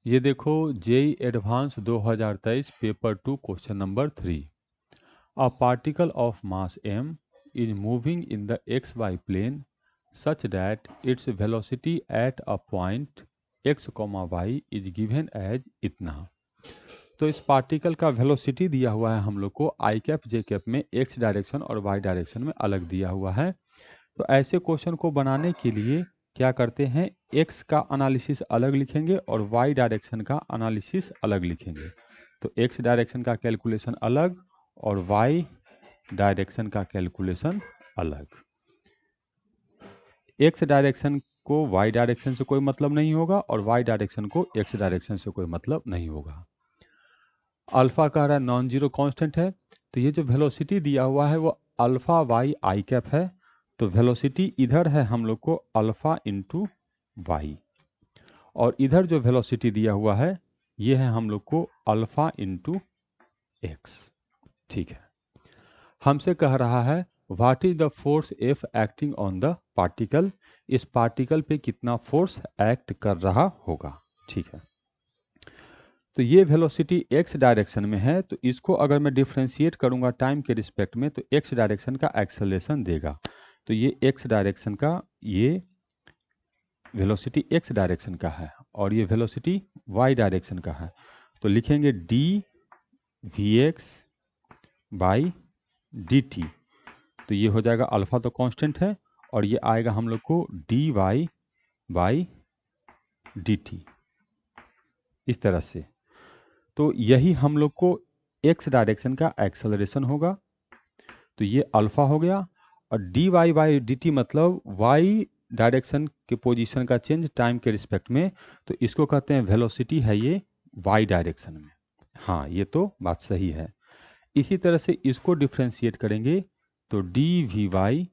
ये देखो JEE advance 2023 paper 2 question number 3। A particle of mass m is moving in the xy plane such that its velocity at a point x, y is given as इतना। तो इस particle का velocity दिया हुआ है हम लोग को आई कैप जे कैप में एक्स डायरेक्शन और वाई डायरेक्शन में अलग दिया हुआ है। तो ऐसे क्वेश्चन को बनाने के लिए क्या करते हैं, एक्स का एनालिसिस अलग लिखेंगे और वाई डायरेक्शन का एनालिसिस अलग लिखेंगे। तो एक्स डायरेक्शन का कैलकुलेशन अलग और वाई डायरेक्शन का कैलकुलेशन अलग। एक्स डायरेक्शन को वाई डायरेक्शन से कोई मतलब नहीं होगा और वाई डायरेक्शन को एक्स डायरेक्शन से कोई मतलब नहीं होगा। अल्फा कह रहा है नॉन जीरो कांस्टेंट है, तो ये जो वेलोसिटी दिया हुआ है वो अल्फा वाई आई कैप है। तो वेलोसिटी इधर है हम लोग को अल्फा इंटू वाई, और इधर जो वेलोसिटी दिया हुआ है ये है हम लोग को अल्फा इंटू एक्स। ठीक है, हमसे कह रहा है what is the force F acting on the particle, इस पार्टिकल पे कितना फोर्स एक्ट कर रहा होगा। ठीक है, तो ये वेलोसिटी एक्स डायरेक्शन में है, तो इसको अगर मैं डिफ्रेंशिएट करूंगा टाइम के रिस्पेक्ट में तो एक्स डायरेक्शन का एक्सेलरेशन देगा। तो ये एक्स डायरेक्शन का, ये वेलोसिटी एक्स डायरेक्शन का है और ये वेलोसिटी वाई डायरेक्शन का है। तो लिखेंगे d v x by d t. तो ये हो जाएगा, अल्फा तो कांस्टेंट है और ये आएगा हम लोग को d y by d t, इस तरह से। तो यही हम लोग को एक्स डायरेक्शन का एक्सेलरेशन होगा। तो ये अल्फा हो गया, और d y by d t मतलब वाई डायरेक्शन के पोजीशन का चेंज टाइम के रिस्पेक्ट में, तो इसको कहते हैं वेलोसिटी है ये वाई डायरेक्शन में। हाँ, ये तो बात सही है। इसी तरह से इसको डिफ्रेंशिएट करेंगे तो d v y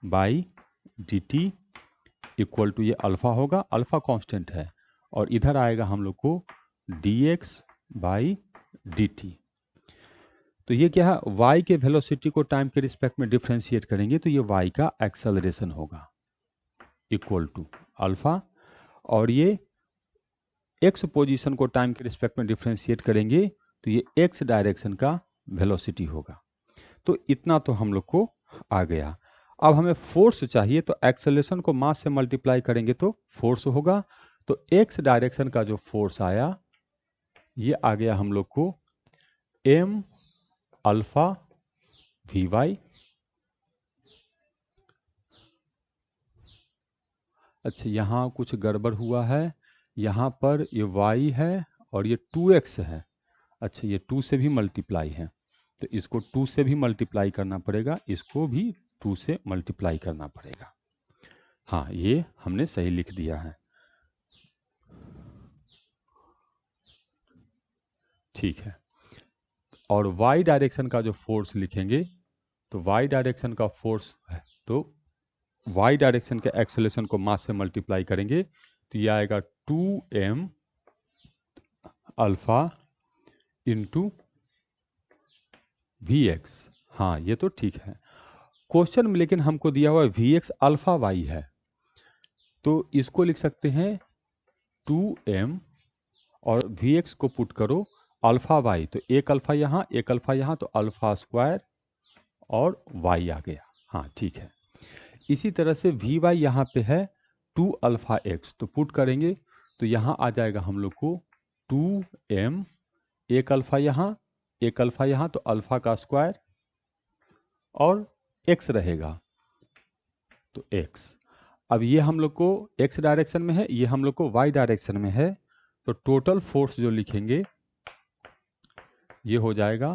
by d t equal to ये अल्फा होगा, अल्फा कांस्टेंट है, और इधर आएगा हम लोग को d x by d t. तो ये क्या है, y के वेलोसिटी को टाइम के रिस्पेक्ट में डिफ्रेंशिएट करेंगे तो ये y का एक्सेलरेशन होगा इक्वल टू अल्फा, और ये x पोजीशन को टाइम के रिस्पेक्ट में डिफ्रेंशिएट करेंगे तो ये x डायरेक्शन का वेलोसिटी होगा। तो इतना तो हम लोग को आ गया। अब हमें फोर्स चाहिए, तो एक्सेलरेशन को मास से मल्टीप्लाई करेंगे तो फोर्स होगा। तो x डायरेक्शन का जो फोर्स आया ये आ गया हम लोग को m अल्फा वी वाई। अच्छा, यहाँ कुछ गड़बड़ हुआ है, यहाँ पर ये y है और ये 2x है। अच्छा, ये 2 से भी मल्टीप्लाई है, तो इसको 2 से भी मल्टीप्लाई करना पड़ेगा, इसको भी 2 से मल्टीप्लाई करना पड़ेगा। हाँ, ये हमने सही लिख दिया है। ठीक है, और y डायरेक्शन का जो फोर्स लिखेंगे तो y डायरेक्शन का फोर्स है, तो y डायरेक्शन के एक्सेलरेशन को मास से मल्टीप्लाई करेंगे तो ये आएगा 2m alpha into we x. हाँ, ये तो ठीक है। क्वेश्चन में लेकिन हमको दिया हुआ वी एक्स अल्फा वाई है, तो इसको लिख सकते हैं 2m और वी एक्स को पुट करो अल्फा वाई, तो एक अल्फा यहाँ एक अल्फा यहाँ, तो अल्फा स्क्वायर और वाई आ गया। हाँ, ठीक है। इसी तरह से वी वाई यहाँ पे है 2 अल्फा एक्स, तो पुट करेंगे तो यहाँ आ जाएगा हम लोग को 2m, एक अल्फा यहाँ एक अल्फा यहाँ, तो अल्फा का स्क्वायर और x रहेगा तो x। अब ये हम लोग को x डायरेक्शन में है, ये हम लोग को y डायरेक्शन में है, तो टोटल फोर्स जो लिखेंगे ये हो जाएगा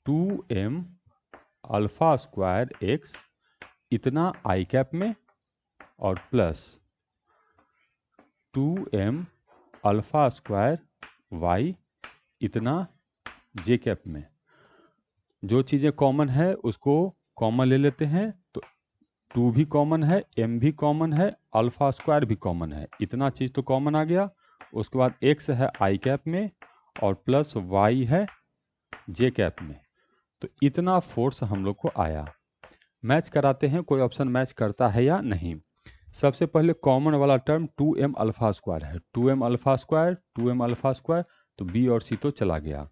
2m अल्फा स्क्वायर x इतना आई कैप में, और plus 2m alpha square y इतना जे कैप में। जो चीज़ें कॉमन है उसको कॉमन ले लेते हैं, तो 2 भी कॉमन है, m भी कॉमन है, अल्फा स्क्वायर भी कॉमन है, इतना चीज़ तो कॉमन आ गया। उसके बाद x है आई कैप में और प्लस y है जे कैप में, तो इतना फोर्स हम लोग को आया। मैच कराते हैं, कोई ऑप्शन मैच करता है या नहीं। सबसे पहले कॉमन वाला टर्म 2m अल्फा स्क्वायर है, 2m alpha square, 2m alpha square, तो बी और सी तो चला गया।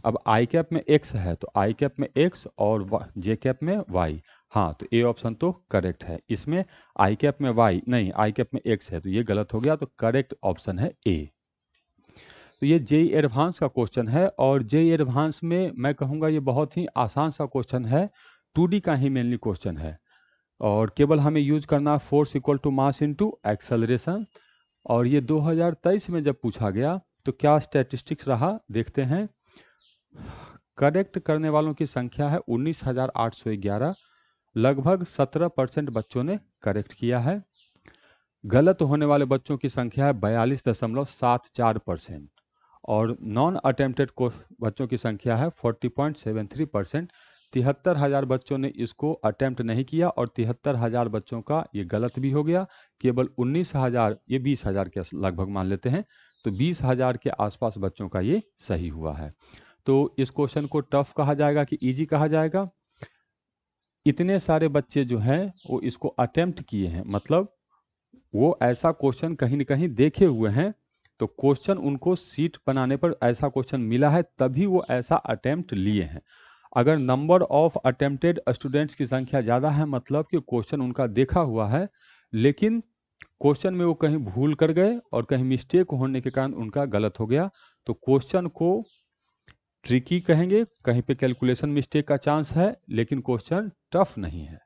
अब आई कैप में x है तो आई कैप में x और जे कैप में y। हाँ, तो ए ऑप्शन तो करेक्ट है। इसमें आई कैप में y नहीं, आई कैप में x है तो ये गलत हो गया, तो करेक्ट ऑप्शन है ए। तो ये जेई एडवांस का क्वेश्चन है, और जेई एडवांस में मैं कहूँगा ये बहुत ही आसान सा क्वेश्चन है, 2D का ही मेनली क्वेश्चन है, और केवल हमें यूज करना force equal to mass into acceleration. और ये 2023 में जब पूछा गया तो क्या स्टैटिस्टिक्स रहा देखते हैं। करेक्ट करने वालों की संख्या है 19,811, लगभग 17% बच्चों ने करेक्ट किया है। गलत होने वाले बच्चों की संख्या है 42.74%, और नॉन अटेम्प्टेड बच्चों की संख्या है 40.73%। 73,000 बच्चों ने इसको अटेम्प्ट नहीं किया, और 73,000 बच्चों का ये गलत भी हो गया। केवल 19,000, ये 20,000 के लगभग मान लेते हैं, तो 20,000 के आसपास बच्चों का ये सही हुआ है। तो इस क्वेश्चन को टफ कहा जाएगा कि इजी कहा जाएगा? इतने सारे बच्चे जो हैं वो इसको अटेम्प्ट किए हैं, मतलब वो ऐसा क्वेश्चन कहीं न कहीं देखे हुए हैं, तो क्वेश्चन उनको सीट बनाने पर ऐसा क्वेश्चन मिला है, तभी वो ऐसा अटेम्प्ट लिए हैं। अगर नंबर ऑफ अटेम्प्टेड स्टूडेंट्स की संख्या ज़्यादा है, मतलब कि क्वेश्चन उनका देखा हुआ है, लेकिन क्वेश्चन में वो कहीं भूल कर गए और कहीं मिस्टेक होने के कारण उनका गलत हो गया, तो क्वेश्चन को ट्रिकी कहेंगे, कहीं पे कैलकुलेशन मिस्टेक का चांस है, लेकिन क्वेश्चन टफ नहीं है।